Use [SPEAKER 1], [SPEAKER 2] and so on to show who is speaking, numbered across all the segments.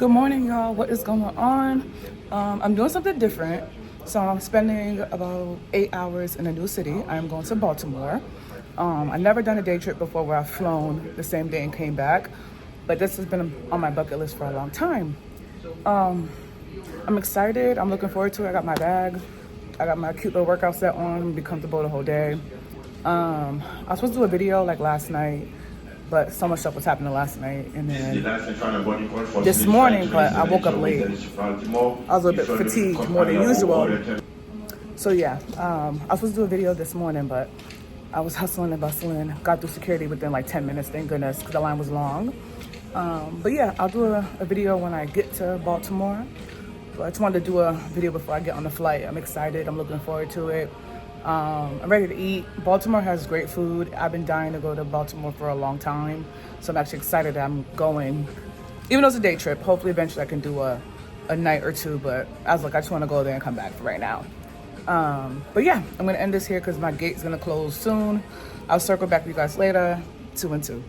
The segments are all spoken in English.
[SPEAKER 1] Good morning, y'all. What is going on? I'm doing something different. So I'm spending about 8 hours in a new city. I'm going to Baltimore. I've never done a day trip before where I've flown the same day and came back, but this has been on my bucket list for a long time. I'm excited. I'm looking forward to it. I got my bag. I got my cute little workout set on. Be comfortable the whole day. I was supposed to do a video like last night, but so much stuff was happening last night, and then this morning, but I woke up late. I was a little bit fatigued more than usual. So yeah, I was supposed to do a video this morning, but I was hustling and bustling. Got through security within like 10 minutes, thank goodness, because the line was long. But yeah, I'll do a video when I get to Baltimore. So I just wanted to do a video before I get on the flight. I'm excited. I'm looking forward to it. I'm ready to eat. Baltimore has great food. I've been dying to go to Baltimore for a long time, so I'm actually excited that I'm going. Even though it's a day trip, hopefully eventually I can do a night or two, but I was like, I just want to go there and come back for right now. But yeah, I'm going to end this here because my gate's going to close soon. I'll circle back with you guys later. 2 and 2.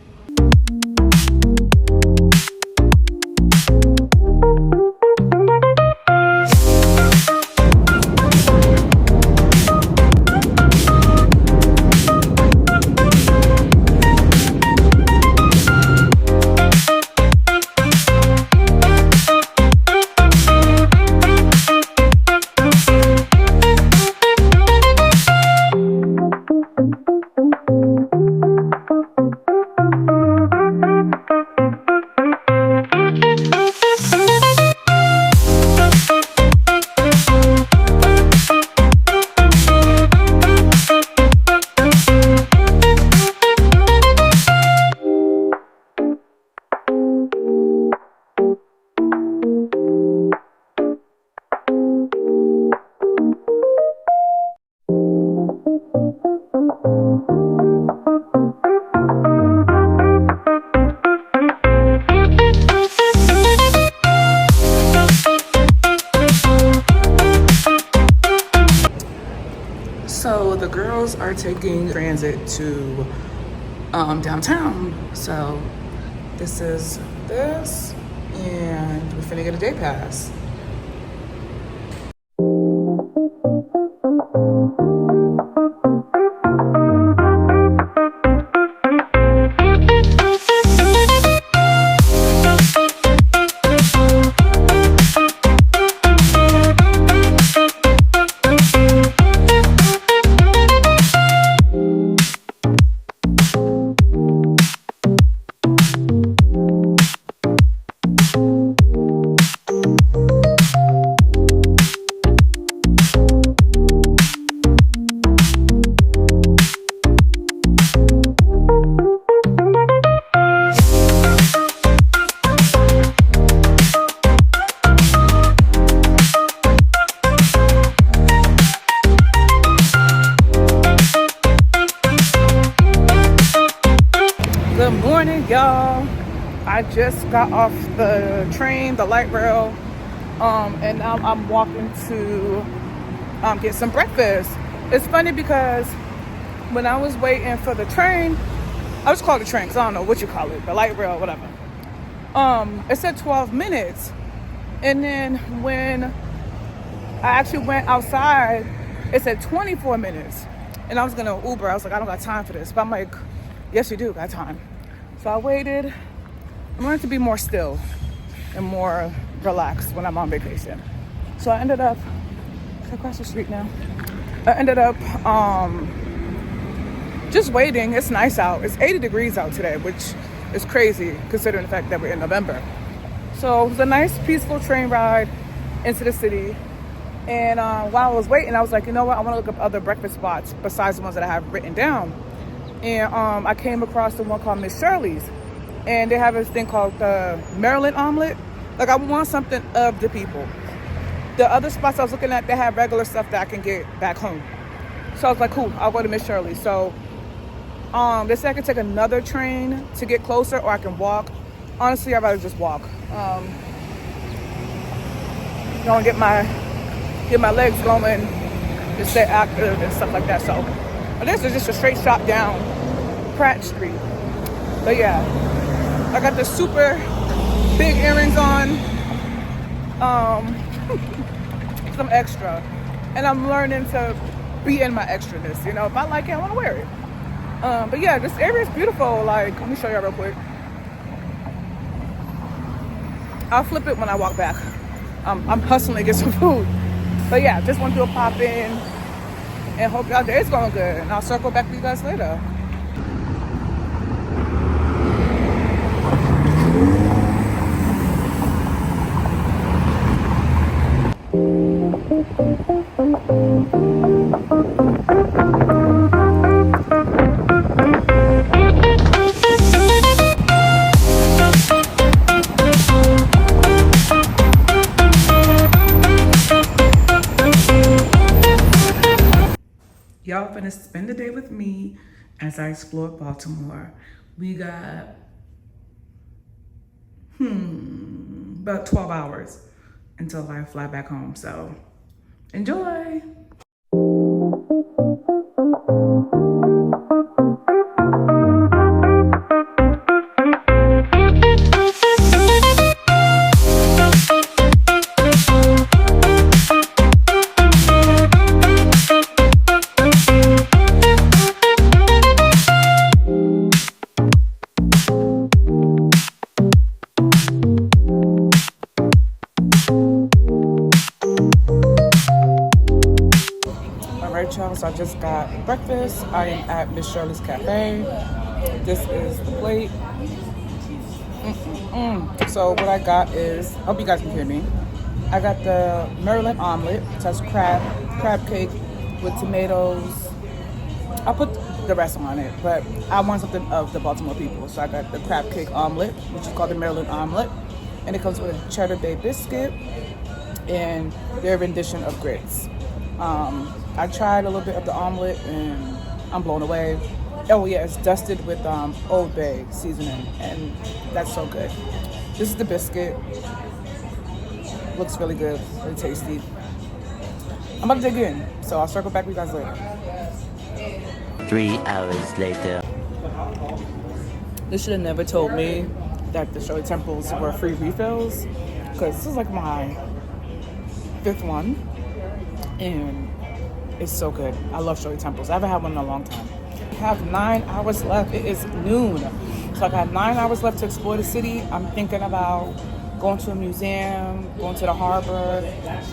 [SPEAKER 1] So the girls are taking transit to downtown. So this is this, and we're finna get a day pass. Good morning, y'all. I just got off the train, the light rail, and now I'm walking to get some breakfast. It's funny because when I was waiting for the train, I just call it the train because I don't know what you call it, the light rail, whatever. It said 12 minutes, and then when I actually went outside, it said 24 minutes, and I was gonna Uber. I was like, I don't got time for this, but I'm like, yes, you do got time. So I waited. I wanted to be more still and more relaxed when I'm on vacation. So I ended up across the street now. I ended up just waiting. It's nice out. It's 80 degrees out today, which is crazy considering the fact that we're in November. So it was a nice, peaceful train ride into the city. And while I was waiting, I was like, you know what? I want to look up other breakfast spots besides the ones that I have written down. And I came across the one called Miss Shirley's, and they have this thing called the Maryland omelet. Like, I want something of the people. The other spots I was looking at, they have regular stuff that I can get back home. So I was like, cool, I'll go to Miss Shirley's. So they said I could take another train to get closer, or I can walk. Honestly, I'd rather just walk. Gonna get my legs going to stay active and stuff like that. So this is just a straight shot down Pratt Street. But yeah, I got the super big earrings on. Um, some extra, and I'm learning to be in my extraness. You know, if I like it, I want to wear it. But yeah, this area is beautiful. Like, let me show y'all real quick. I'll flip it when I walk back. I'm hustling to get some food. But yeah, just want to do a pop in and hope y'all day is going good. And I'll circle back with you guys later. Y'all finna spend the day with me as I explore Baltimore. We got about 12 hours until I fly back home, so enjoy. So I just got breakfast. I am at Miss Shirley's Cafe. This is the plate. So what I got is, I hope you guys can hear me. I got the Maryland omelet. So that's crab cake with tomatoes. I'll put the rest on it, but I want something of the Baltimore people. So I got the crab cake omelet, which is called the Maryland omelet. And it comes with a cheddar bay biscuit and their rendition of grits. I tried a little bit of the omelet and I'm blown away. Oh yeah, it's dusted with Old Bay seasoning and that's so good. This is the biscuit. Looks really good, really tasty. I'm about to dig in, so I'll circle back with you guys later.
[SPEAKER 2] 3 hours later.
[SPEAKER 1] They should have never told me that the Shirley temples were free refills, because this is like my 5th one and it's so good. I love Shirley temples. I haven't had one in a long time. I have 9 hours left. It is noon. So I got 9 hours left to explore the city. I'm thinking about going to a museum, going to the harbor,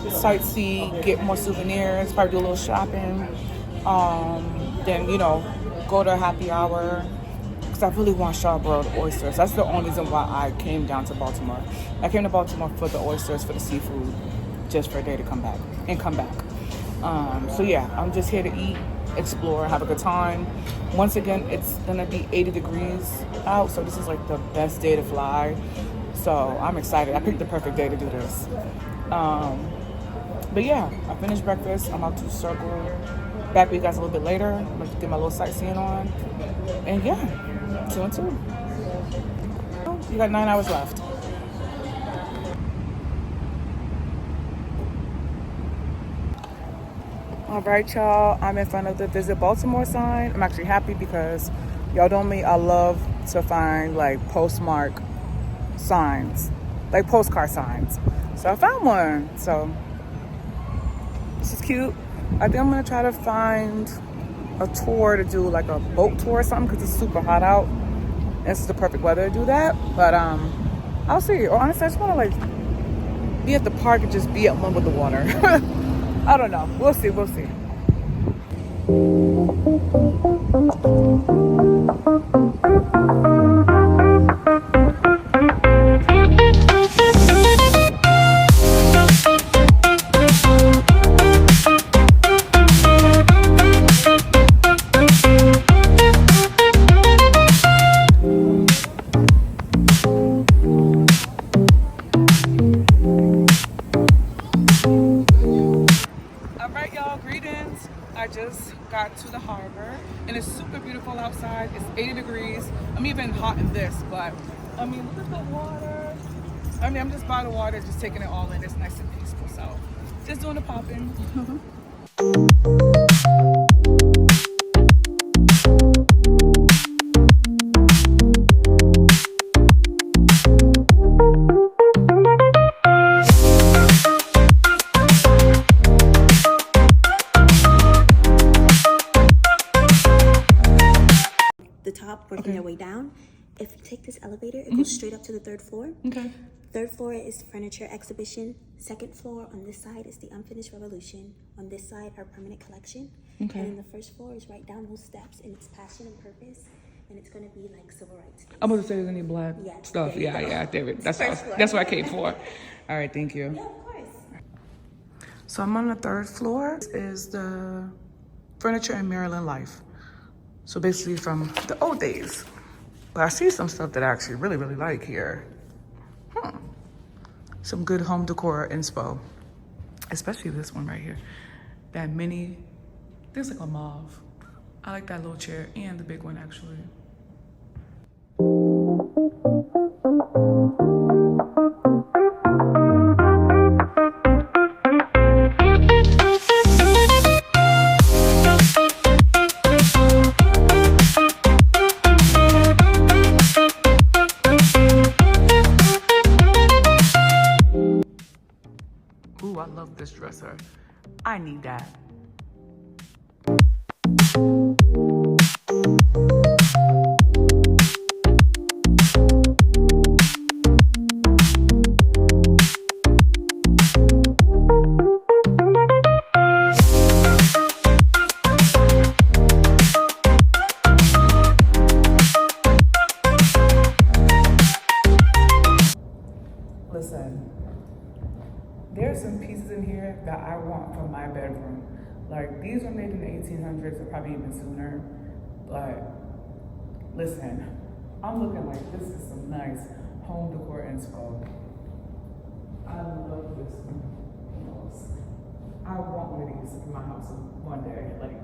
[SPEAKER 1] sightsee, get more souvenirs, probably do a little shopping. Then, you know, go to a happy hour. Because I really want charbroiled oysters. That's the only reason why I came down to Baltimore. I came to Baltimore for the oysters, for the seafood, just for a day to come back. So yeah, I'm just here to eat, explore, have a good time. Once again, it's gonna be 80 degrees out, so this is like the best day to fly. So I'm excited. I picked the perfect day to do this. But yeah, I finished breakfast. I'm about to circle back with you guys a little bit later. I'm gonna get my little sightseeing on. And yeah, 2 and 2. You got 9 hours left. All right, y'all, I'm in front of the Visit Baltimore sign. I'm actually happy because y'all know me, I love to find like postmark signs, like postcard signs. So I found one. So this is cute. I think I'm gonna try to find a tour to do, like a boat tour or something, because it's super hot out. This is the perfect weather to do that. But I'll see. Or honestly, I just wanna like be at the park and just be at one with the water. I don't know. We'll see. I just got to the harbor and it's super beautiful outside. It's 80 degrees. I'm even hot in this, but I mean, look at the water. I mean, I'm just by the water, just taking it all in. It's nice and peaceful. So just doing the popping.
[SPEAKER 3] if you take this elevator, it goes straight up to the third floor.
[SPEAKER 1] Okay.
[SPEAKER 3] Third floor is furniture exhibition. Second floor on this side is the unfinished revolution. On this side, our permanent collection.
[SPEAKER 1] Okay.
[SPEAKER 3] And then the first floor is right down those steps, and it's passion and purpose, and it's gonna be like civil rights.
[SPEAKER 1] I'm about to say there's any black
[SPEAKER 3] Yes,
[SPEAKER 1] stuff.
[SPEAKER 3] there you
[SPEAKER 1] Yeah,
[SPEAKER 3] go.
[SPEAKER 1] yeah, David. That's
[SPEAKER 3] First floor.
[SPEAKER 1] what I came for. All right, thank you.
[SPEAKER 3] Yeah, of course.
[SPEAKER 1] So I'm on the third floor. This is the furniture in Maryland life. So basically from the old days. But I see some stuff that I actually really, really like here. Some good home decor inspo. Especially this one right here. That mini, there's like a mauve. I like that little chair and the big one actually. Ooh, I love this dresser. I need that. Listen, there's some pieces in here that I want from my bedroom. Like, these were made in the 1800s or probably even sooner. But listen, I'm looking like this is some nice home decor inspo. I love this one. I want one of these in my house one day. Like,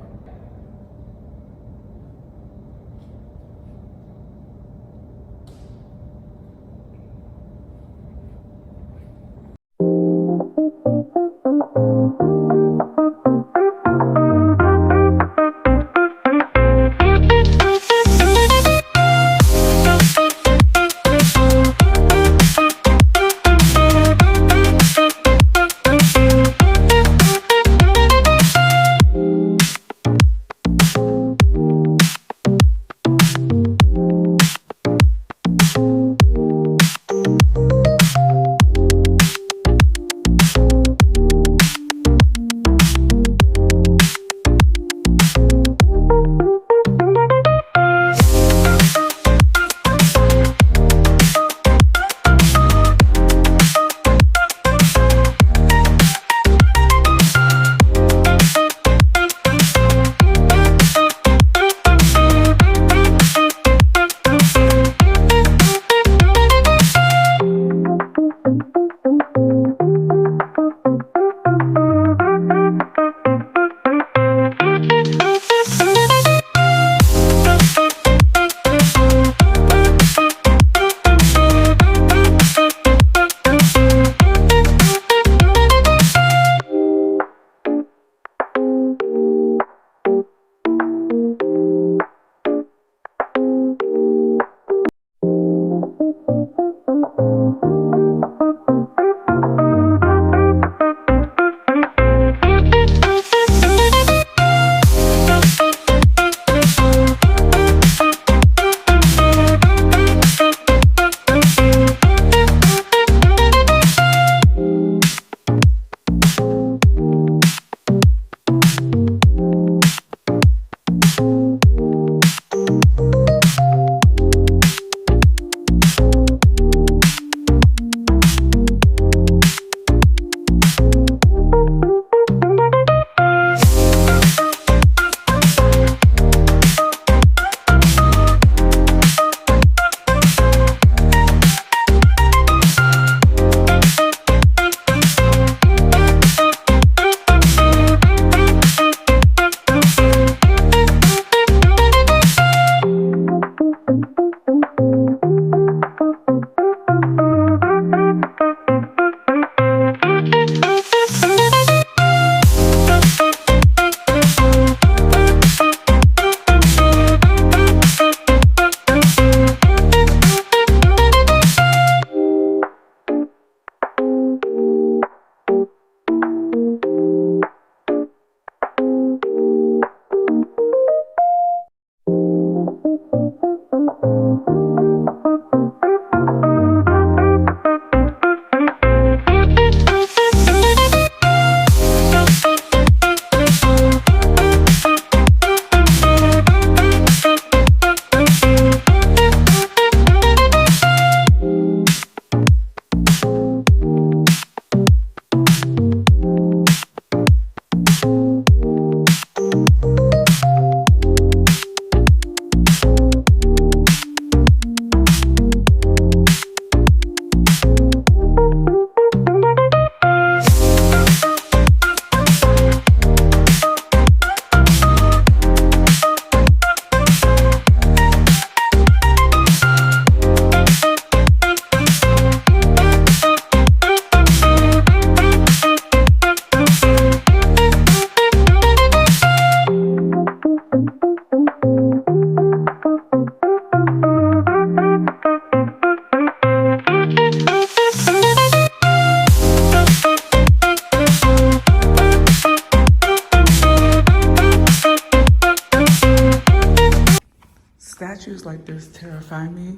[SPEAKER 1] like this terrify me.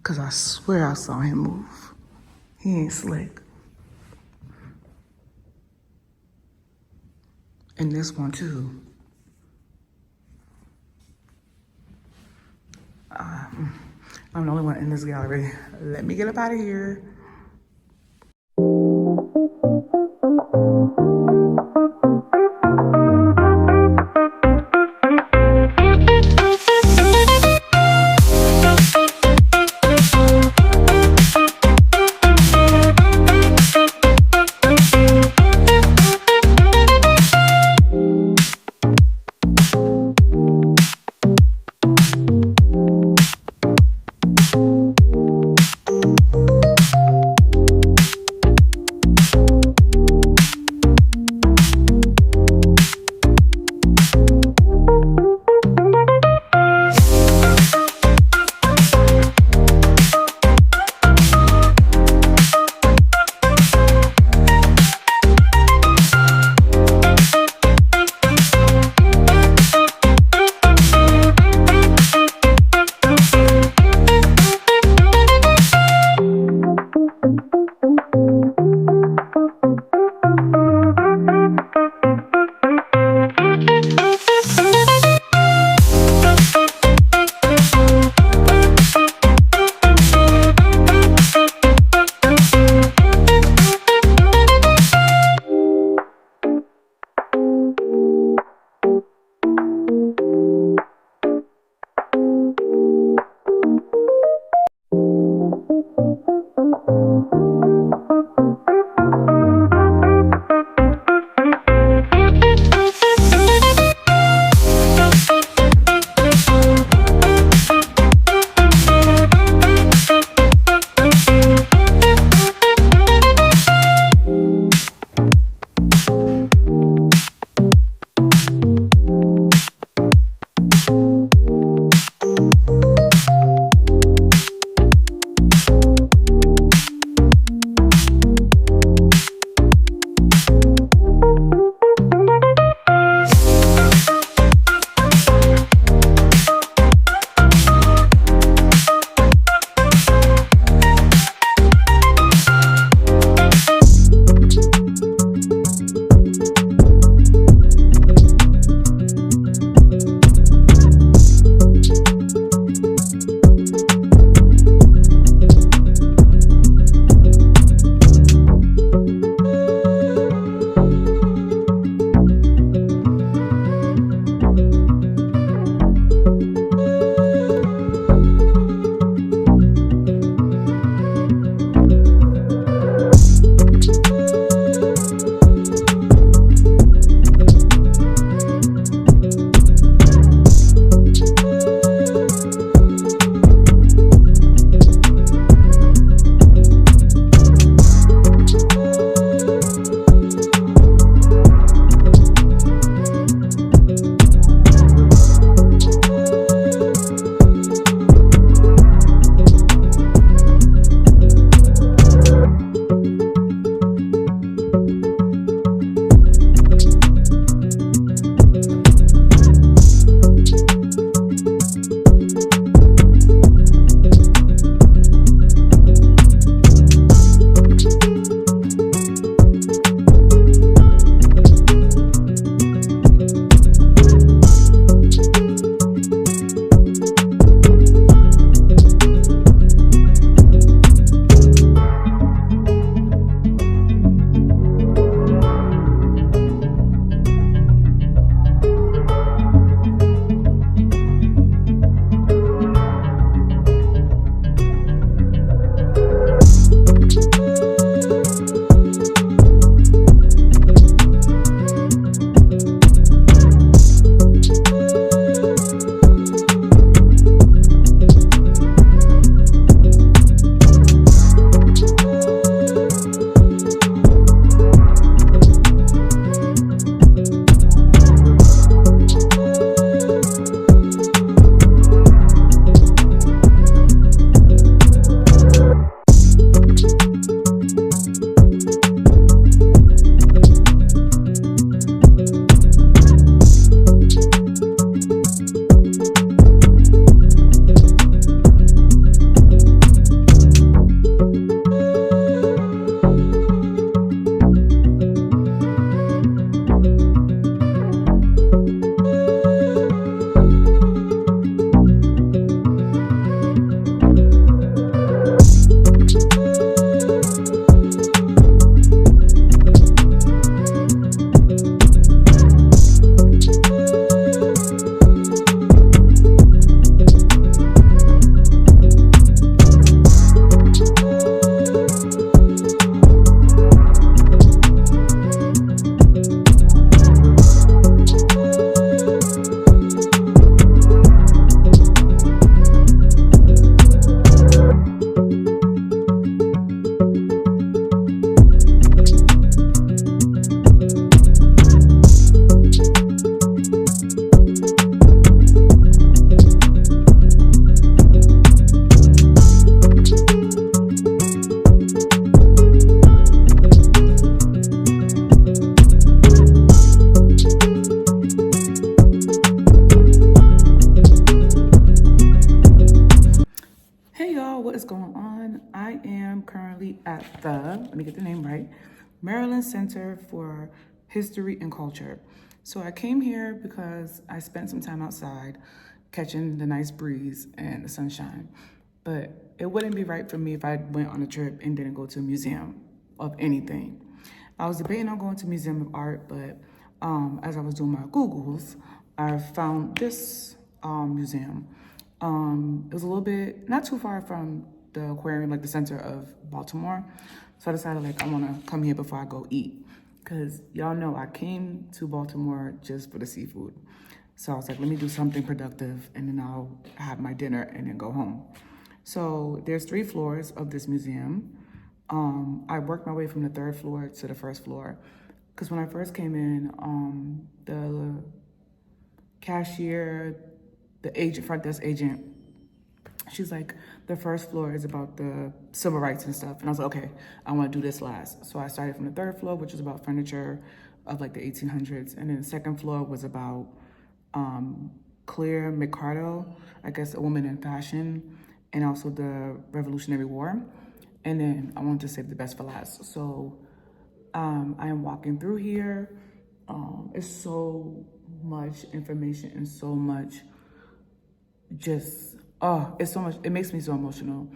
[SPEAKER 1] Cause I swear I saw him move. He ain't slick. And this one too. I'm the only one in this gallery. Let me get up out of here. Hey y'all, what is going on? I am currently at let me get the name right, Maryland Center for History and Culture. So I came here because I spent some time outside catching the nice breeze and the sunshine. But it wouldn't be right for me if I went on a trip and didn't go to a museum of anything. I was debating on going to Museum of Art, but as I was doing my Googles, I found this museum. It was a little bit, not too far from the aquarium, like the center of Baltimore. So I decided like I wanna come here before I go eat. Cause y'all know I came to Baltimore just for the seafood. So I was like, let me do something productive and then I'll have my dinner and then go home. So there's 3 floors of this museum. I worked my way from the 3rd floor to the 1st floor. Cause when I first came in, the cashier, the agent, front desk agent, she's like, the 1st floor is about the civil rights and stuff. And I was like, okay, I want to do this last. So I started from the 3rd floor, which is about furniture of like the 1800s. And then the 2nd floor was about Claire McCardell, I guess a woman in fashion, and also the Revolutionary War. And then I wanted to save the best for last. So I am walking through here. It's so much information and so much it's so much, it makes me so emotional.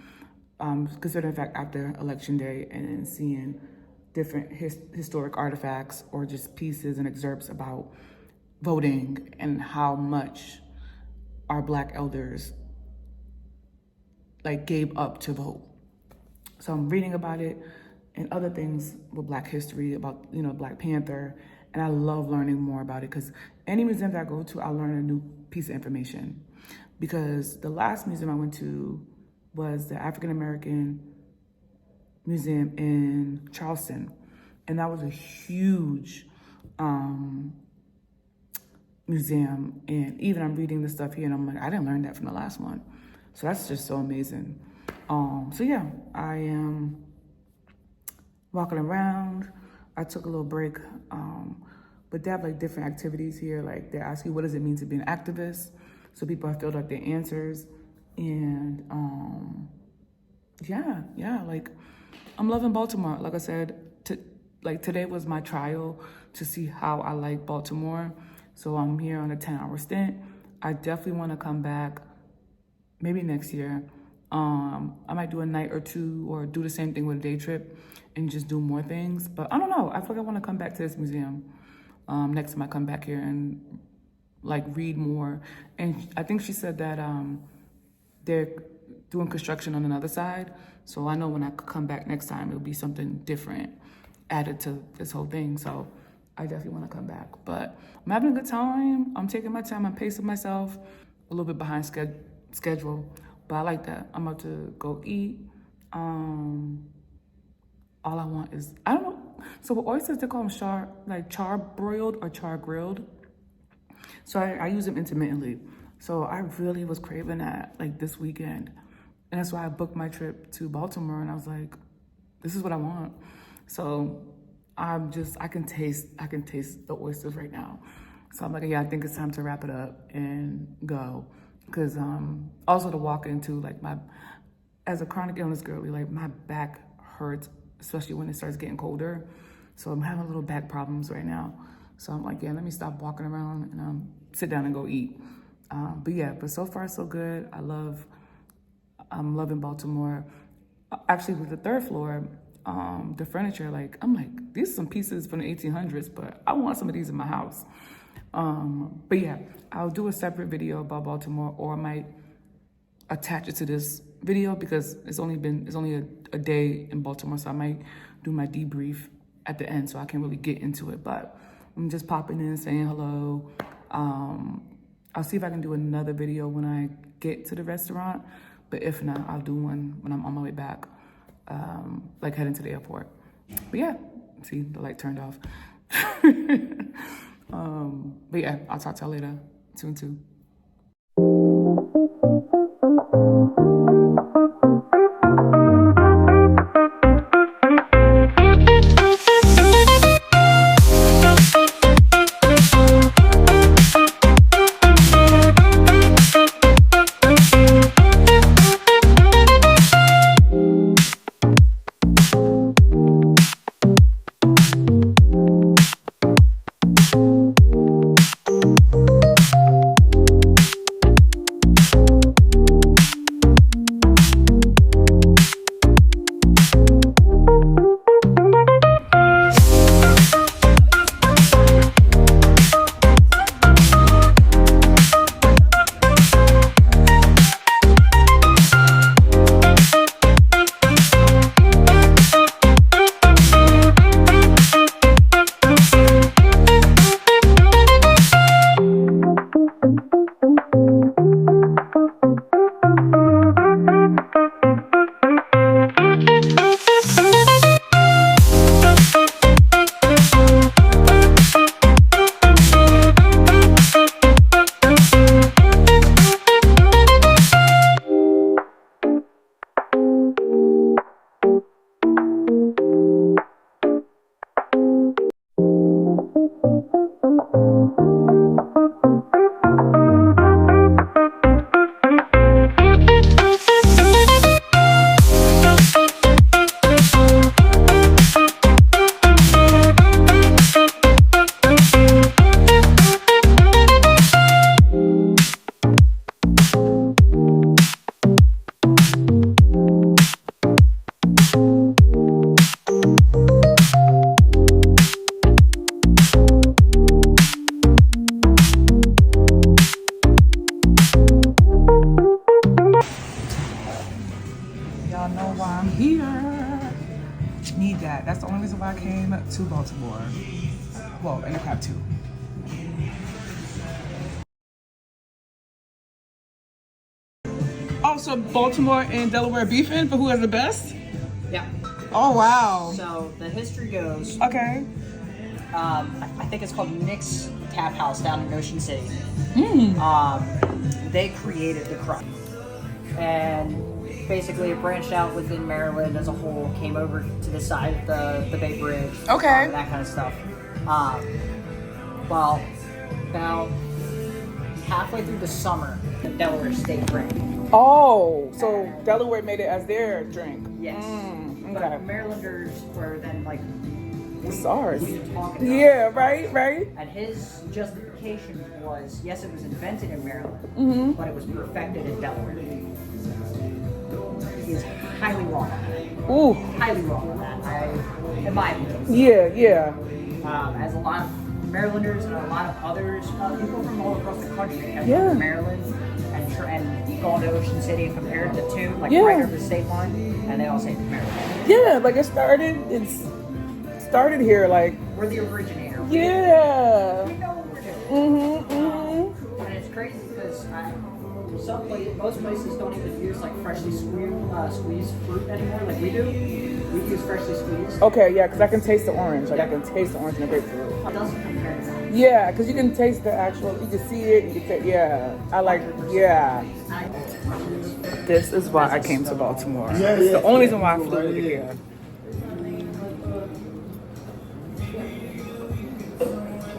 [SPEAKER 1] Considering the fact after election day and seeing different historic artifacts or just pieces and excerpts about voting and how much our Black elders like gave up to vote. So I'm reading about it and other things with Black history, about, you know, Black Panther. And I love learning more about it because any museum that I go to, I learn a new piece of information. Because the last museum I went to was the African American Museum in Charleston. And that was a huge museum. And even I'm reading the stuff here and I'm like, I didn't learn that from the last one. So that's just so amazing. So yeah, I am walking around. I took a little break, but they have like different activities here. Like they ask you, what does it mean to be an activist? So people have filled out their answers, and yeah, like I'm loving Baltimore. Like I said, today was my trial to see how I like Baltimore. So I'm here on a 10-hour stint. I definitely want to come back, maybe next year. I might do a night or 2 or do the same thing with a day trip and just do more things. But I don't know. I feel like I want to come back to this museum next time I come back here and like read more. And I think she said that they're doing construction on another side. So I know when I come back next time, it'll be something different added to this whole thing. So I definitely want to come back. But I'm having a good time. I'm taking my time. I'm pacing myself. A little bit behind schedule. But I like that. I'm about to go eat. All I want is, I don't know. So with oysters, they call them char-broiled or char-grilled. So I use them intermittently. So I really was craving that like this weekend. And that's why I booked my trip to Baltimore and I was like, this is what I want. So I can taste the oysters right now. So I'm like, yeah, I think it's time to wrap it up and go. Cause also to walk into like as a chronic illness girly, like my back hurts, especially when it starts getting colder. So I'm having little back problems right now. So I'm like, yeah, let me stop walking around and sit down and go eat. But so far so good. I'm loving Baltimore. Actually, with the 3rd floor, the furniture, like, I'm like, these are some pieces from the 1800s, but I want some of these in my house. But yeah, I'll do a separate video about Baltimore, or I might attach it to this video because it's only a day in Baltimore, so I might do my debrief at the end so I can really get into it. But I'm just popping in, saying hello. I'll see if I can do another video when I get to the restaurant, but if not, I'll do one when I'm on my way back, like heading to the airport. But yeah, see, the light turned off. But yeah, I'll talk to y'all later. 2 and 2. while I'm here. Need that. That's the only reason why I came to Baltimore. Well, in a cab too. Oh, so Baltimore and Delaware beefing for who has the best?
[SPEAKER 4] Yeah.
[SPEAKER 1] Oh, wow.
[SPEAKER 4] So the history goes,
[SPEAKER 1] Okay.
[SPEAKER 4] I think it's called Nick's Tap House down in Ocean City. They created the crust. And basically it branched out within Maryland as a whole, came over to the side of the Bay Bridge.
[SPEAKER 1] Okay.
[SPEAKER 4] That kind of stuff. Well, about halfway through the summer, the Delaware State drank.
[SPEAKER 1] Oh, so Delaware made it as their drink.
[SPEAKER 4] Yes.
[SPEAKER 1] Okay.
[SPEAKER 4] But Marylanders were then like,
[SPEAKER 1] It's ours.
[SPEAKER 4] what are you talking about?
[SPEAKER 1] Yeah, right.
[SPEAKER 4] And his justification was, yes, it was invented in Maryland, but it was perfected in Delaware. He is highly wrong on that.
[SPEAKER 1] Ooh.
[SPEAKER 4] Highly wrong on that. In my opinion.
[SPEAKER 1] Yeah.
[SPEAKER 4] As a lot of Marylanders and a lot of others, people from all across the country have
[SPEAKER 1] Yeah.
[SPEAKER 4] gone to Maryland and gone to Ocean City and compared the two, like
[SPEAKER 1] Yeah.
[SPEAKER 4] right over the state line, and they all say Maryland.
[SPEAKER 1] Yeah, like it started here, like,
[SPEAKER 4] We're the originator.
[SPEAKER 1] yeah.
[SPEAKER 4] We know what we're doing.
[SPEAKER 1] Mm-hmm.
[SPEAKER 4] And it's crazy because most places don't even use like freshly squeezed fruit anymore, like we do. We use freshly squeezed.
[SPEAKER 1] Okay, yeah, because I can taste the orange. Like, I can taste the orange in the grapefruit.
[SPEAKER 4] It doesn't compare to that.
[SPEAKER 1] Yeah, because you can taste the actual, you can see it, you can taste, yeah. I like, yeah. This is why I came to Baltimore. It's the only reason why I flew here.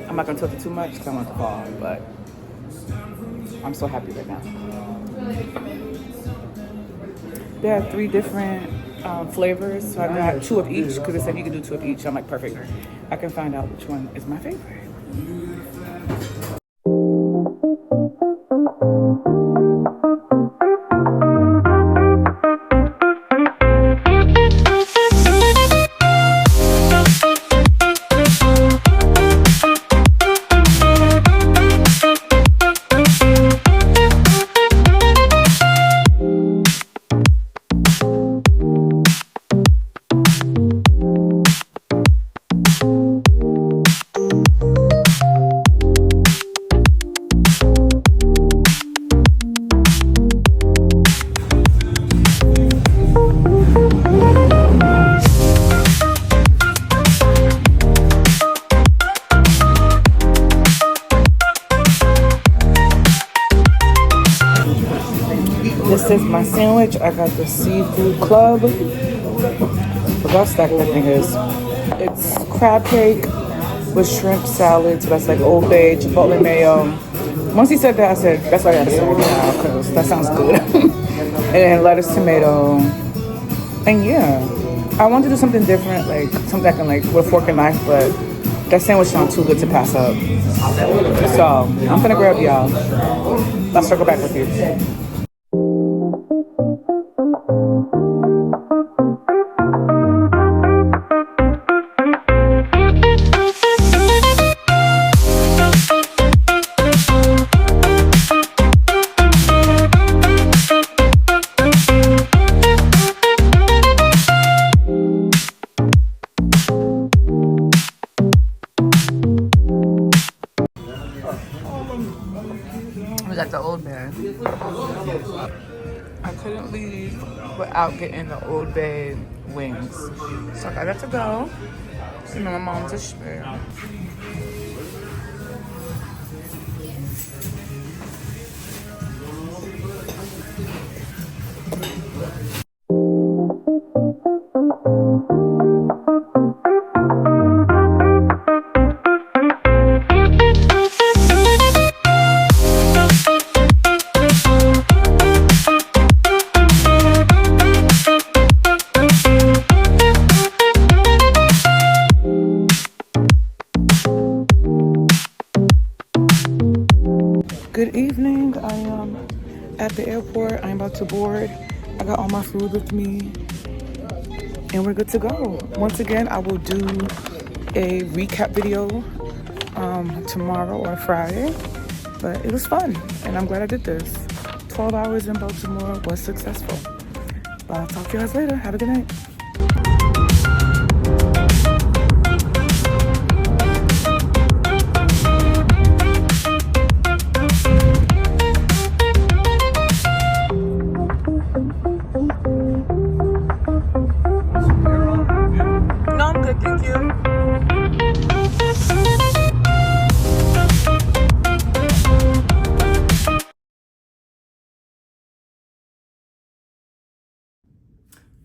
[SPEAKER 1] I'm not gonna talk too much because I want to fall, but I'm so happy right now. They have 3 different flavors, so I got 2 of each because they said you can do 2 of each. I'm like, perfect. I can find out which one is my favorite. This is my sandwich. I got the Seafood Club. Look how stacked that thing is. It's crab cake with shrimp salad. So that's like Old Bay, Chipotle mayo. Once he said that, I said, that's what I gotta say now, because that sounds good. And then lettuce, tomato. And yeah, I want to do something different, like something I can like with a fork and knife, but that sandwich sounds too good to pass up. So I'm gonna grab y'all. I'll circle back with you. We got the Old Bay. I couldn't leave without getting the Old Bay wings. So I got to go. You know, my mom's a spare. Good evening. I am at the airport. I'm about to board. I got all my food with me and we're good to go. Once again, I will do a recap video tomorrow or Friday, but it was fun and I'm glad I did this. 12 hours in Baltimore was successful But I'll talk to you guys later. Have a good night. No, I'm good, thank you.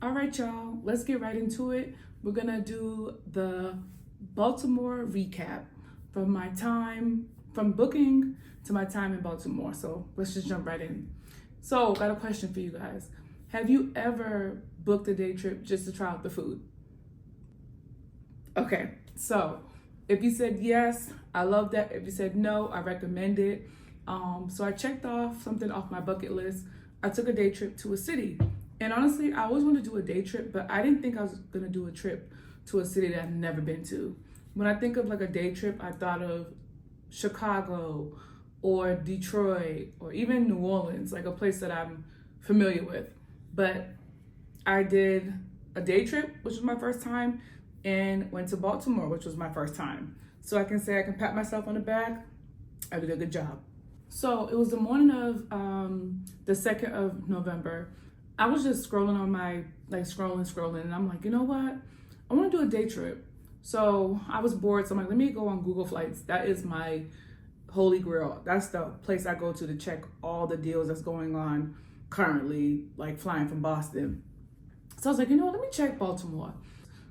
[SPEAKER 1] All right, y'all, let's get right into it. We're gonna do the Baltimore recap from my time, from booking to my time in Baltimore. So let's just jump right in. So, got a question for you guys. Have you ever booked a day trip just to try out the food? Okay, so if you said yes, I love that. If you said no, I recommend it. So I checked off something off my bucket list. I took a day trip to a city. And honestly, I always wanted to do a day trip, but I didn't think I was gonna do a trip to a city that I've never been to. When I think of like a day trip, I thought of Chicago or Detroit or even New Orleans, like a place that I'm familiar with. But I did a day trip, which was my first time, and went to Baltimore, which was my first time. So I can say I can pat myself on the back. I did a good job. So it was the morning of the 2nd of November. I was just scrolling on my, scrolling, and I'm like, you know what? I want to do a day trip. So I was bored, so I'm like, let me go on Google Flights. That is my holy grail. That's the place I go to check all the deals that's going on currently, like flying from Boston. So I was like, you know what? Let me check Baltimore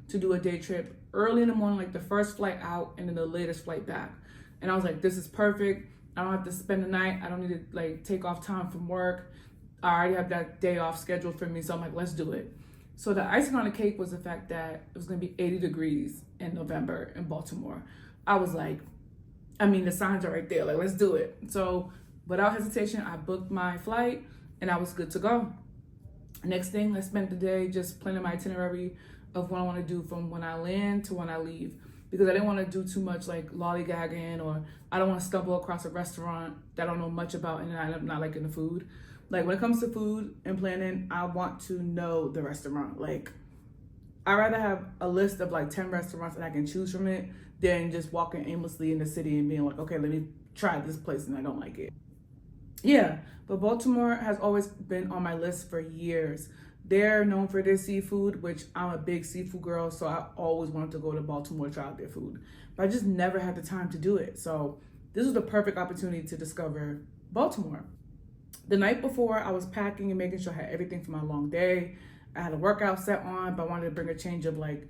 [SPEAKER 1] to do a day trip early in the morning, like the first flight out and then the latest flight back. And I was like, this is perfect. I don't have to spend the night. I don't need to like take off time from work. I already have that day off scheduled for me. So I'm like, let's do it. So the icing on the cake was the fact that it was gonna be 80 degrees in November in Baltimore. I was like, I mean, the signs are right there. Like, let's do it. So without hesitation, I booked my flight and I was good to go. Next thing, I spent the day just planning my itinerary of what I want to do from when I land to when I leave, because I didn't want to do too much like lollygagging, or I don't want to stumble across a restaurant that I don't know much about and I'm not liking the food. Like when it comes to food and planning, I want to know the restaurant. Like I'd rather have a list of like 10 restaurants and I can choose from it than just walking aimlessly in the city and being like, okay, let me try this place and I don't like it. Yeah, but Baltimore has always been on my list for years. They're known for their seafood, which I'm a big seafood girl, so I always wanted to go to Baltimore to try out their food. But I just never had the time to do it. So this was the perfect opportunity to discover Baltimore. The night before, I was packing and making sure I had everything for my long day. I had a workout set on, but I wanted to bring a change of like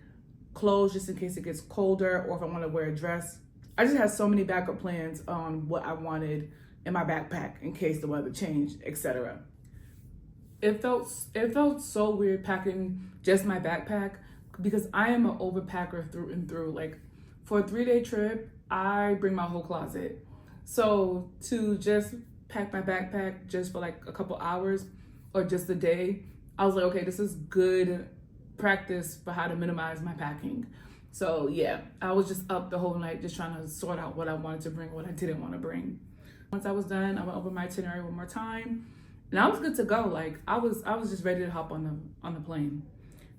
[SPEAKER 1] clothes just in case it gets colder, or if I want to wear a dress. I just had so many backup plans on what I wanted in my backpack in case the weather changed, etc. It felt so weird packing just my backpack, because I am an overpacker through and through. Like for a 3-day trip, I bring my whole closet. So to just pack my backpack just for like a couple hours or just a day, I was like, okay, this is good practice for how to minimize my packing. So yeah, I was just up the whole night just trying to sort out what I wanted to bring, what I didn't want to bring. Once I was done, I went over my itinerary one more time, and I was good to go. Like I was just ready to hop on the plane.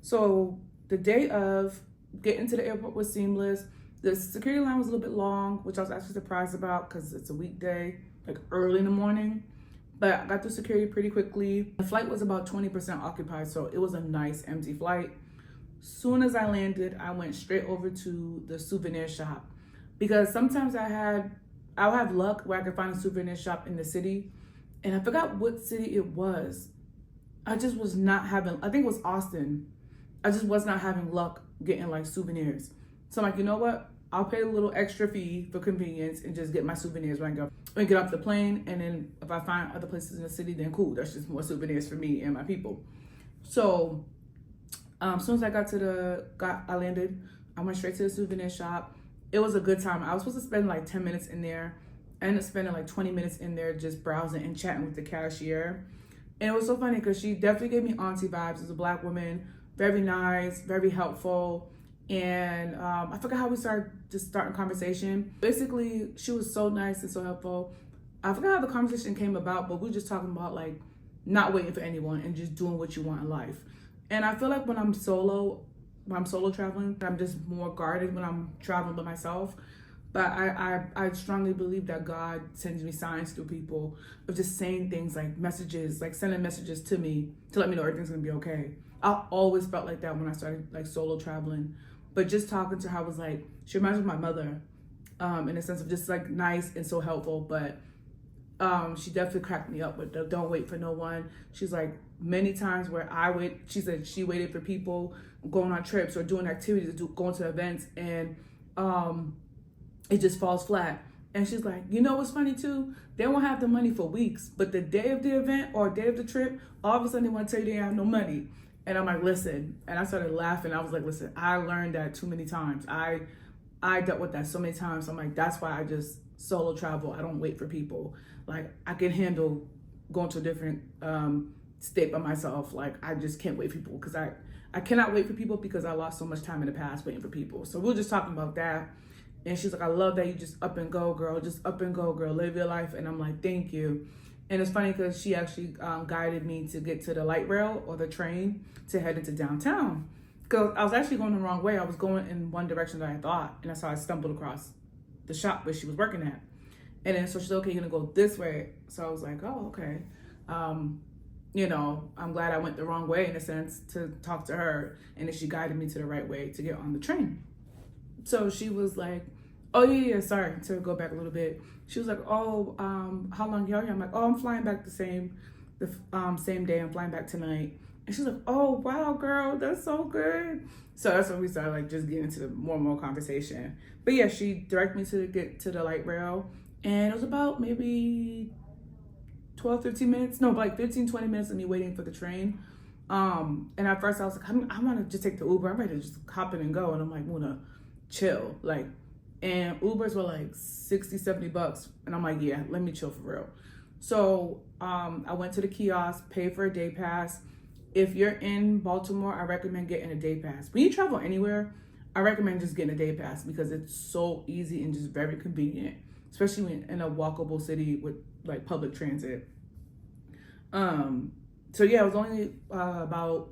[SPEAKER 1] So the day of getting to the airport was seamless. The security line was a little bit long, which I was actually surprised about because it's a weekday, like early in the morning. But I got through security pretty quickly. The flight was about 20% occupied, so it was a nice empty flight. Soon as I landed, I went straight over to the souvenir shop, because sometimes I'll have luck where I could find a souvenir shop in the city, and I forgot what city it was. I just was not having, I think it was Austin. I just was not having luck getting like souvenirs. So I'm like, you know what? I'll pay a little extra fee for convenience and just get my souvenirs when I get off the plane. And then if I find other places in the city, then cool. That's just more souvenirs for me and my people. So as soon as I landed, I went straight to the souvenir shop. It was a good time. I was supposed to spend like 10 minutes in there. I ended up spending like 20 minutes in there just browsing and chatting with the cashier. And it was so funny because she definitely gave me auntie vibes. As a Black woman, very nice, very helpful. And I forgot how we started just starting conversation. Basically, she was so nice and so helpful. I forgot how the conversation came about, but we were just talking about like not waiting for anyone and just doing what you want in life. And I feel like when I'm solo traveling, I'm just more guarded when I'm traveling by myself. But I strongly believe that God sends me signs through people of just saying things like messages, like sending messages to me to let me know everything's gonna be okay. I always felt like that when I started like solo traveling. But just talking to her was like, she reminds me of my mother, in a sense of just like nice and so helpful. But she definitely cracked me up with the don't wait for no one. She's like, many times where I wait, she said she waited for people going on trips or doing activities, going to events, and it just falls flat. And she's like, you know what's funny too? They won't have the money for weeks, but the day of the event or day of the trip, all of a sudden they want to tell you they have no money. And I'm like, listen. And I started laughing. I was like, listen, I learned that too many times. I dealt with that so many times. I'm like, that's why I just solo travel. I don't wait for people. Like, I can handle going to a different state by myself. Like, I just can't wait for people because I cannot wait for people because I lost so much time in the past waiting for people. So we were just talking about that. And she's like, I love that you just up and go, girl. Just up and go, girl. Live your life. And I'm like, thank you. And it's funny because she actually guided me to get to the light rail or the train to head into downtown. Because I was actually going the wrong way. I was going in one direction that I thought. And that's how I stumbled across the shop where she was working at. And then so she's like, okay, you're going to go this way. So I was like, oh, okay. You know, I'm glad I went the wrong way in a sense to talk to her. And then she guided me to the right way to get on the train. So she was like, oh, yeah, sorry, to go back a little bit. She was like, oh, how long are you? I'm like, oh, I'm flying back the same day. I'm flying back tonight. And she's like, oh, wow, girl, that's so good. So that's when we started like just getting into the more and more conversation. But yeah, she directed me to get to the light rail. And it was about maybe 12, 15 minutes. No, like 15, 20 minutes of me waiting for the train. And at first I was like, I want to just take the Uber. I'm ready to just hop in and go. And I'm like, want to chill. Like, and Ubers were like $60-$70. And I'm like, yeah, let me chill for real. So I went to the kiosk, paid for a day pass. If you're in Baltimore, I recommend getting a day pass. When you travel anywhere, I recommend just getting a day pass because it's so easy and just very convenient, especially when in a walkable city with like public transit. So yeah, it was only about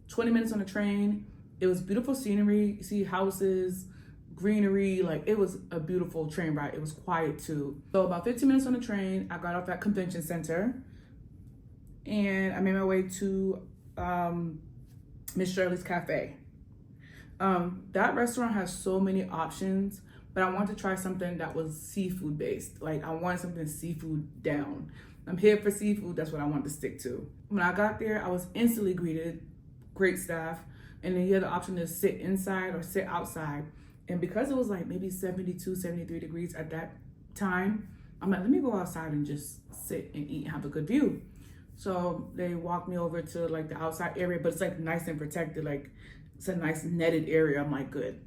[SPEAKER 1] 20 minutes on the train. It was beautiful scenery, you see houses, greenery, like it was a beautiful train ride. It was quiet too. So about 15 minutes on the train, I got off at Convention Center and I made my way to Miss Shirley's Cafe. That restaurant has so many options, but I wanted to try something that was seafood based. Like I wanted something seafood down. I'm here for seafood, that's what I wanted to stick to. When I got there, I was instantly greeted, great staff, and then you had the option to sit inside or sit outside. And because it was like maybe 72, 73 degrees at that time, I'm like, let me go outside and just sit and eat and have a good view. So they walked me over to like the outside area, but it's like nice and protected. Like it's a nice netted area. I'm like, good.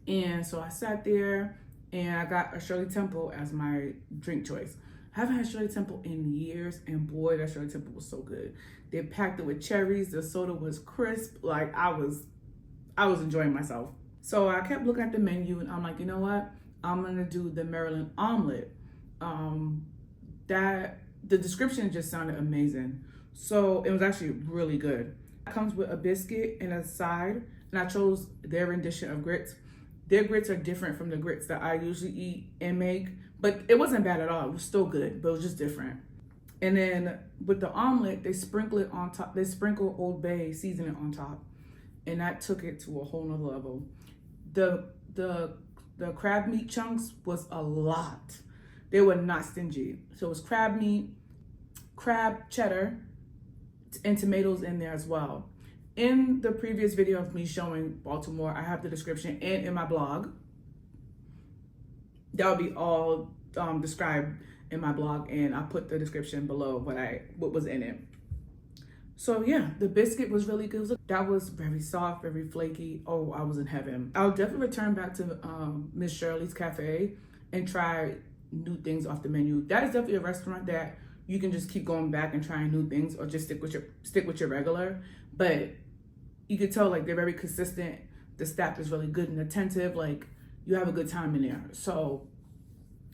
[SPEAKER 1] And so I sat there and I got a Shirley Temple as my drink choice. I haven't had Shirley Temple in years, and boy, that Shirley Temple was so good. They packed it with cherries. The soda was crisp. Like I was enjoying myself. So I kept looking at the menu and I'm like, you know what? I'm gonna do the Maryland omelet. The description just sounded amazing. So it was actually really good. It comes with a biscuit and a side, and I chose their rendition of grits. Their grits are different from the grits that I usually eat and make, but it wasn't bad at all. It was still good, but it was just different. And then with the omelet, they sprinkle it on top. They sprinkle Old Bay seasoning on top, and that took it to a whole nother level. The crab meat chunks was a lot. They were not stingy. So it was crab meat, crab cheddar, and tomatoes in there as well. In the previous video of me showing Baltimore, I have the description and in my blog. That would be all described in my blog, and I put the description below what was in it. So yeah, the biscuit was really good. That was very soft, very flaky. Oh, I was in heaven. I'll definitely return back to Miss Shirley's Cafe and try new things off the menu. That is definitely a restaurant that you can just keep going back and trying new things, or just stick with your regular. But you could tell like they're very consistent. The staff is really good and attentive. Like you have a good time in there. So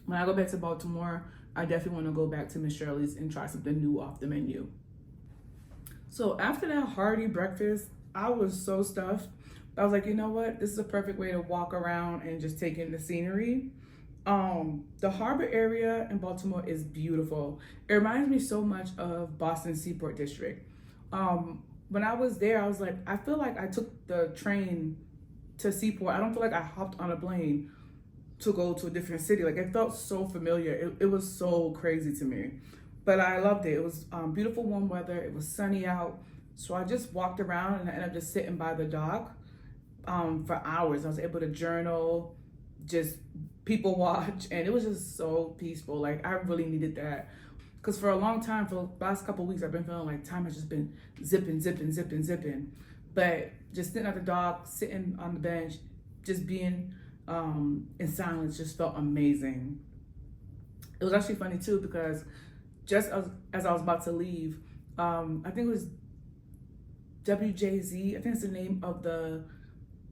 [SPEAKER 1] when I go back to Baltimore, I definitely want to go back to Miss Shirley's and try something new off the menu. So after that hearty breakfast, I was so stuffed. I was like, you know what? This is a perfect way to walk around and just take in the scenery. The harbor area in Baltimore is beautiful. It reminds me so much of Boston Seaport District. When I was there, I was like, I feel like I took the train to Seaport. I don't feel like I hopped on a plane to go to a different city. Like, it felt so familiar. It was so crazy to me. But I loved it. It was beautiful warm weather. It was sunny out. So I just walked around and I ended up just sitting by the dock for hours. I was able to journal, just people watch, and it was just so peaceful. Like, I really needed that. Because for a long time, for the last couple of weeks, I've been feeling like time has just been zipping, zipping, zipping, zipping. But just sitting at the dock, sitting on the bench, just being in silence just felt amazing. It was actually funny too, because just as I was about to leave, I think it was WJZ, I think it's the name of the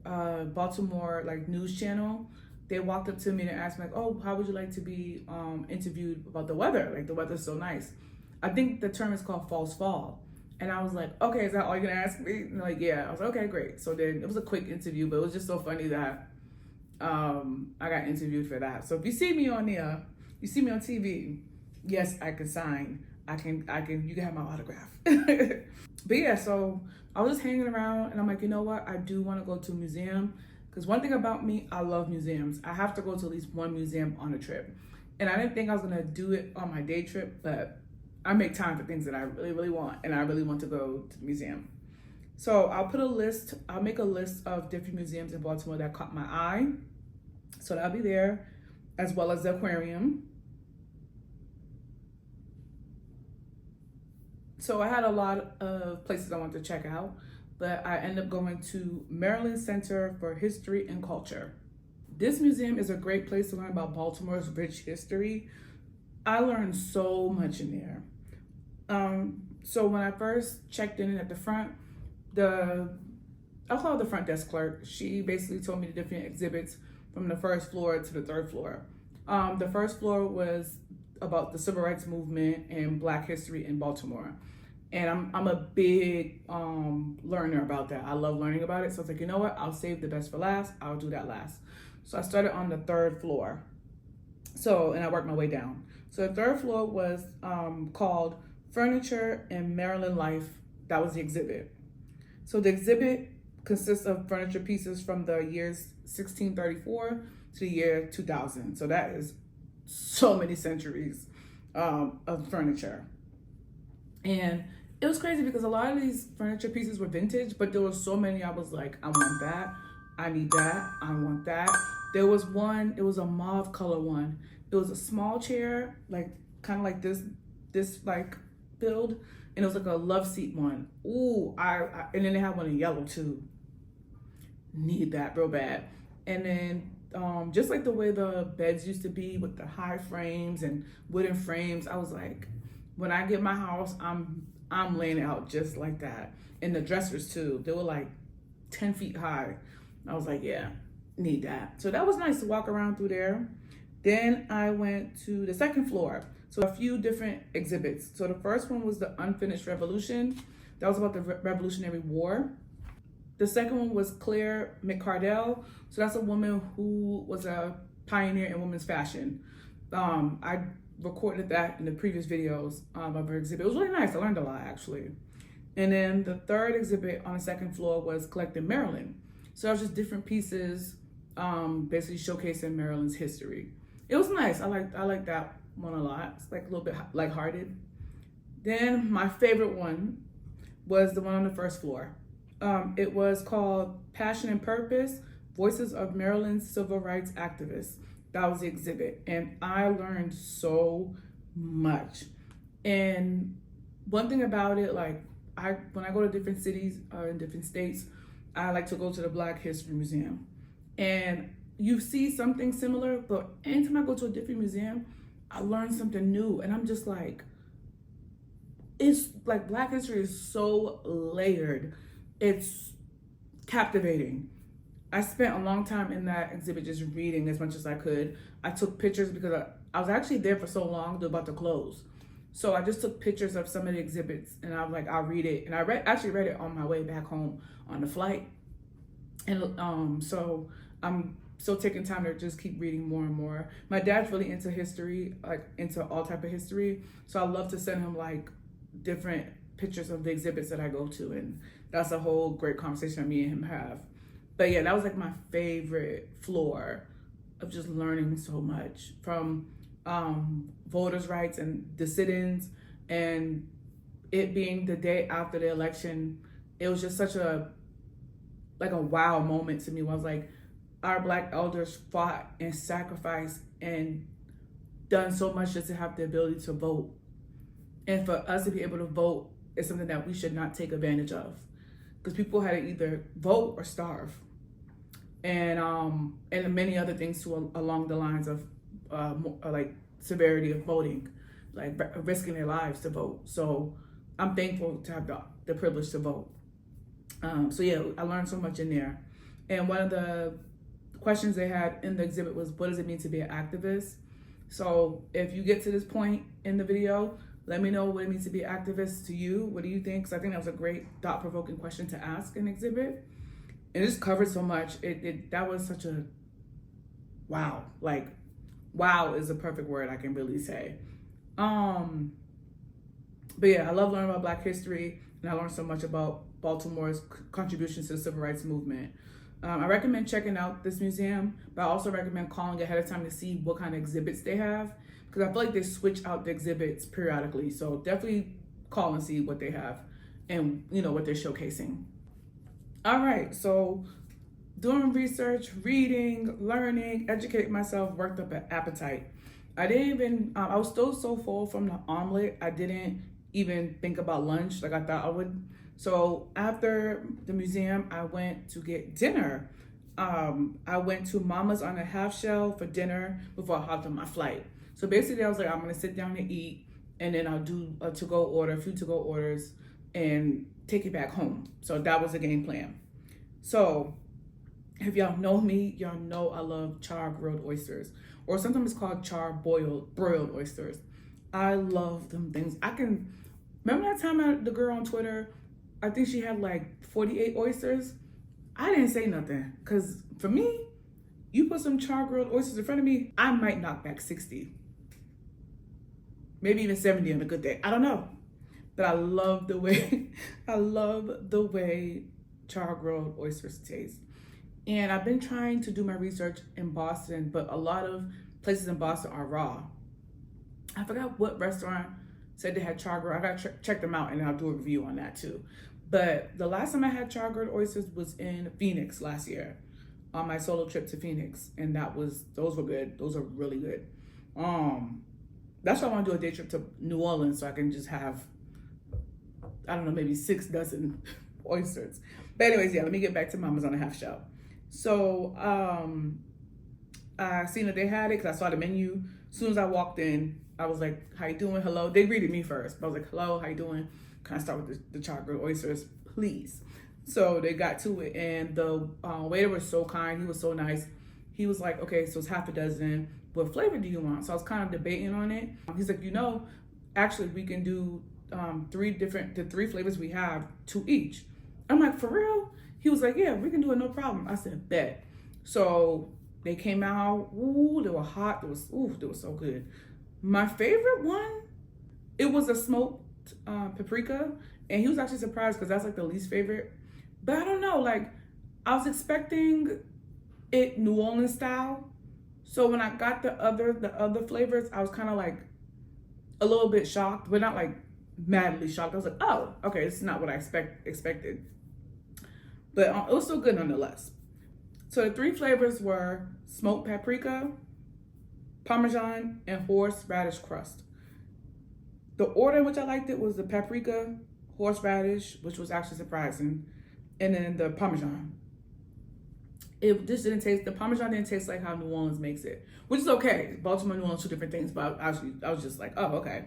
[SPEAKER 1] Baltimore like news channel. They walked up to me and asked me like, oh, how would you like to be interviewed about the weather? Like, the weather's so nice. I think the term is called false fall. And I was like, okay, is that all you're gonna ask me? And like, yeah. I was like, okay, great. So then it was a quick interview, but it was just so funny that I got interviewed for that. So if you see me on there, you see me on TV, yes, I can sign. I can, you can have my autograph. But yeah, so I was just hanging around and I'm like, you know what? I do want to go to a museum. Because one thing about me, I love museums. I have to go to at least one museum on a trip. And I didn't think I was gonna do it on my day trip, but I make time for things that I really, really want. And I really want to go to the museum. So I'll make a list of different museums in Baltimore that caught my eye. So that'll be there, as well as the aquarium. So I had a lot of places I wanted to check out, but I ended up going to Maryland Center for History and Culture. This museum is a great place to learn about Baltimore's rich history. I learned so much in there. So when I first checked in at the front, I'll call it the front desk clerk. She basically told me the different exhibits from the first floor to the third floor. The first floor was about the civil rights movement and Black history in Baltimore. And I'm a big learner about that. I love learning about it. So I was like, you know what? I'll save the best for last. I'll do that last. So I started on the third floor. And I worked my way down. So the third floor was called Furniture and Maryland Life. That was the exhibit. So the exhibit consists of furniture pieces from the years 1634 to the year 2000. So that is so many centuries of furniture. And it was crazy because a lot of these furniture pieces were vintage, but there were so many I was like, I want that, I need that, I want that. There was one, it was a mauve color one. It was a small chair, like kind of like this like build, and it was like a love seat one. Ooh, and then they had one in yellow too. Need that real bad. And then just like the way the beds used to be with the high frames and wooden frames, I was like, when I get my house, I'm laying it out just like that. And the dressers too, they were like 10 feet high. I was like, yeah, need that. So that was nice to walk around through there. Then I went to the second floor. So a few different exhibits. So the first one was the Unfinished Revolution. That was about the Revolutionary War. The second one was Claire McCardell. So that's a woman who was a pioneer in women's fashion. I recorded that in the previous videos of her exhibit. It was really nice. I learned a lot, actually. And then the third exhibit on the second floor was Collected Maryland. So it was just different pieces, basically showcasing Maryland's history. It was nice. I like that one a lot. It's like a little bit lighthearted. Then my favorite one was the one on the first floor. It was called Passion and Purpose, Voices of Maryland's Civil Rights Activists. That was the exhibit. And I learned so much. And one thing about it, like when I go to different cities or in different states, I like to go to the Black History Museum. And you see something similar, but anytime I go to a different museum, I learn something new. And I'm just like, it's like Black history is so layered. It's captivating. I spent a long time in that exhibit just reading as much as I could. I took pictures because I was actually there for so long, they're about to close. So I just took pictures of some of the exhibits, and I'm like, I'll read it. And I actually read it on my way back home on the flight. And so I'm still taking time to just keep reading more and more. My dad's really into history, like into all type of history. So I love to send him like different pictures of the exhibits that I go to, and that's a whole great conversation that me and him have. But yeah, that was like my favorite floor of just learning so much from voters' rights and the sit-ins, and it being the day after the election. It was just such a wow moment to me. Where I was like, our Black elders fought and sacrificed and done so much just to have the ability to vote. And for us to be able to vote is something that we should not take advantage of, because people had to either vote or starve. And many other things too, along the lines of like severity of voting, like risking their lives to vote. So I'm thankful to have the privilege to vote. So yeah, I learned so much in there. And one of the questions they had in the exhibit was, what does it mean to be an activist? So if you get to this point in the video, let me know what it means to be an activist to you. What do you think? So I think that was a great thought-provoking question to ask in exhibit. And it just covered so much. That was such a wow. Like, wow is the perfect word I can really say. But yeah, I love learning about Black history, and I learned so much about Baltimore's contributions to the civil rights movement. I recommend checking out this museum, but I also recommend calling ahead of time to see what kind of exhibits they have, because I feel like they switch out the exhibits periodically. So definitely call and see what they have and what they're showcasing. All right, so doing research, reading, learning, educating myself worked up an appetite. I was still so full from the omelet, I didn't even think about lunch like I thought I would. So after the museum, I went to get dinner. I went to Mama's on a Half Shell for dinner before I hopped on my flight. So basically I was like, I'm gonna sit down and eat, and then I'll do a few to-go orders, and take it back home. So that was the game plan. So if y'all know me, y'all know I love char grilled oysters, or sometimes it's called char broiled oysters. I love them things. Remember that time the girl on Twitter, I think she had like 48 oysters. I didn't say nothing, because for me, you put some char grilled oysters in front of me, I might knock back 60. Maybe even 70 on a good day. I don't know. But I love the way char grilled oysters taste. And I've been trying to do my research in Boston, but a lot of places in Boston are raw. I forgot what restaurant said they had char grilled. I gotta check them out, and I'll do a review on that too. But the last time I had char grilled oysters was in Phoenix last year, on my solo trip to Phoenix, and those were good. Those are really good. That's why I want to do a day trip to New Orleans, so I can just have, I don't know, maybe 6 dozen oysters. But anyways, yeah, let me get back to Mama's on a Half Shell. So I seen that they had it because I saw the menu. As soon as I walked in, I was like, how you doing? Hello. They greeted me first. I was like, hello, how you doing? Can I start with the char grilled oysters, please? So they got to it, and the waiter was so kind. He was so nice. He was like, okay, so it's half a dozen. What flavor do you want? So I was kind of debating on it. He's like, actually we can do the 3 flavors we have, 2 each. I'm like, for real? He was like, yeah, we can do it, no problem. I said, bet. So they came out, ooh, they were hot. They were so good. My favorite one, it was a smoked paprika, and he was actually surprised because that's like the least favorite. But I don't know, like I was expecting it New Orleans style. So when I got the other flavors, I was kind of like a little bit shocked, but not like madly shocked. I was like, oh, okay, this is not what I expected. But it was still good nonetheless. So the 3 flavors were smoked paprika, Parmesan, and horseradish crust. The order in which I liked it was the paprika, horseradish, which was actually surprising, and then the Parmesan. The Parmesan didn't taste like how New Orleans makes it, which is okay. Baltimore and New Orleans, 2 different things, but I was just like, oh, okay.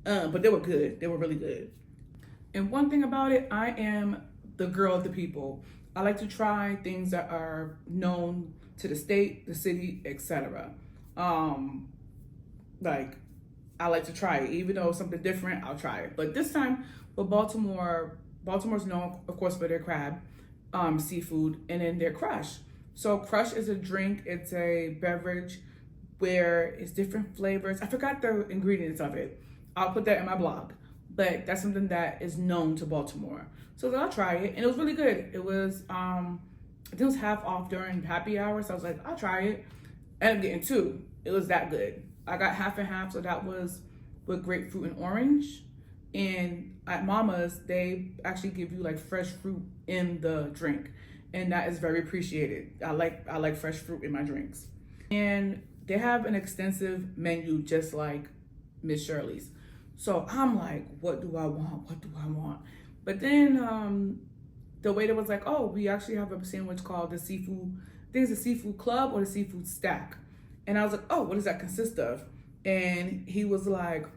[SPEAKER 1] But they were good. They were really good. And one thing about it, I am the girl of the people. I like to try things that are known to the state, the city, etc. Like I like to try it. Even though it's something different, I'll try it. But this time with Baltimore's known, of course, for their crab, seafood, and then their crush. So crush is a drink. It's a beverage where it's different flavors. I forgot the ingredients of it. I'll put that in my blog. But that's something that is known to Baltimore. So I'll try it. And it was really good. It was, I think it was half off during happy hour. So I was like, I'll try it. And I'm getting two. It was that good. I got half and half. So that was with grapefruit and orange. And at Mama's, they actually give you like fresh fruit in the drink. And that is very appreciated. I like fresh fruit in my drinks. And they have an extensive menu just like Miss Shirley's. So I'm like, what do I want? What do I want? But then the waiter was like, oh, we actually have a sandwich called the seafood, I think it's the seafood club or the seafood stack. And I was like, oh, what does that consist of? And he was like,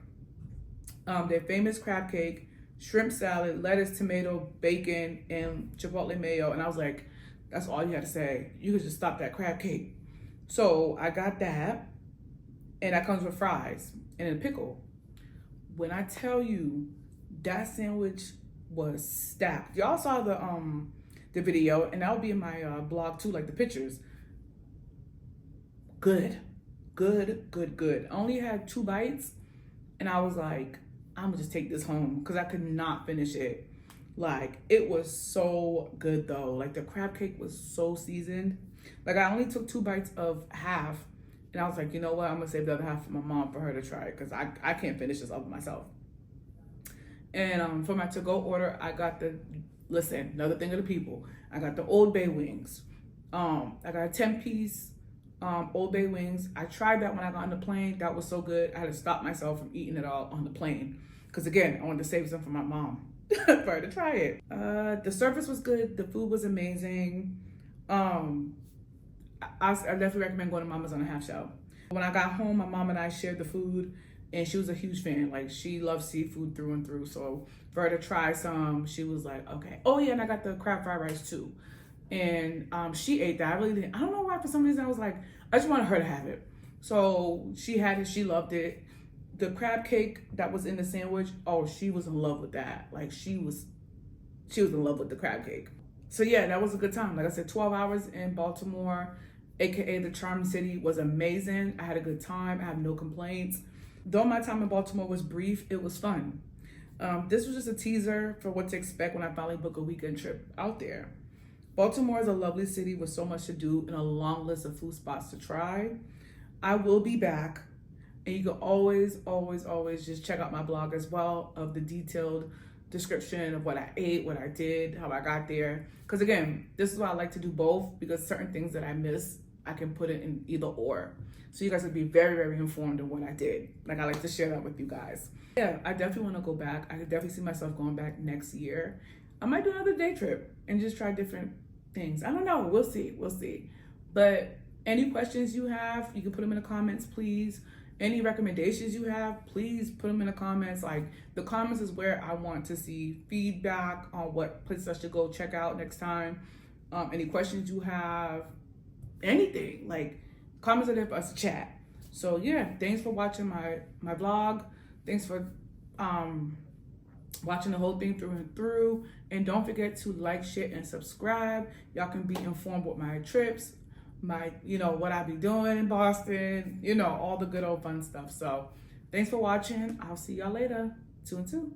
[SPEAKER 1] their famous crab cake, shrimp salad, lettuce, tomato, bacon, and chipotle mayo. And I was like, that's all you had to say. You could just stop that crab cake. So I got that, and that comes with fries and a pickle. When I tell you that sandwich was stacked. Y'all saw the video, and that'll be in my blog too, like the pictures. Good. I only had 2 bites, and I was like, I'm gonna just take this home because I could not finish it. Like, it was so good though. Like, the crab cake was so seasoned. Like, I only took 2 bites of half, and I was like, you know what? I'm gonna save the other half for my mom for her to try it because I can't finish this up myself. And for my to-go order, I got another thing of the people. I got the Old Bay wings. I got a 10-piece Old Bay wings. I tried that when I got on the plane. That was so good. I had to stop myself from eating it all on the plane. Because again, I wanted to save some for my mom for her to try it. The service was good. The food was amazing. I definitely recommend going to Mama's on a half shell. When I got home, my mom and I shared the food, and she was a huge fan. Like, she loves seafood through and through. So for her to try some, she was like, okay. Oh yeah, and I got the crab fried rice too. And she ate that. I really didn't. I don't know why, for some reason I was like, I just wanted her to have it. So she had it, she loved it. The crab cake that was in the sandwich, oh, she was in love with that. Like, she was in love with the crab cake. So yeah, that was a good time. Like I said, 12 hours in Baltimore, AKA the Charm City, was amazing. I had a good time. I have no complaints. Though my time in Baltimore was brief, it was fun. This was just a teaser for what to expect when I finally book a weekend trip out there. Baltimore is a lovely city with so much to do and a long list of food spots to try. I will be back, and you can always just check out my blog as well of the detailed description of what I ate, what I did, how I got there. Because again, this is why I like to do both, because certain things that I miss, I can put it in either or. So you guys would be very informed of what I did. Like, I like to share that with you guys. Yeah, I definitely want to go back. I could definitely see myself going back next year. I might do another day trip and just try different things. I don't know. We'll see. But any questions you have, you can put them in the comments, please. Any recommendations you have, please put them in the comments. Like, the comments is where I want to see feedback on what places I should go check out next time. Any questions you have, anything. Like, comments are there for us to chat. So yeah, thanks for watching my vlog. Thanks for watching the whole thing through and through. And don't forget to like, share, and subscribe. Y'all can be informed with my trips, what I be doing in Boston, all the good old fun stuff. So thanks for watching. I'll see y'all later. 2 and 2.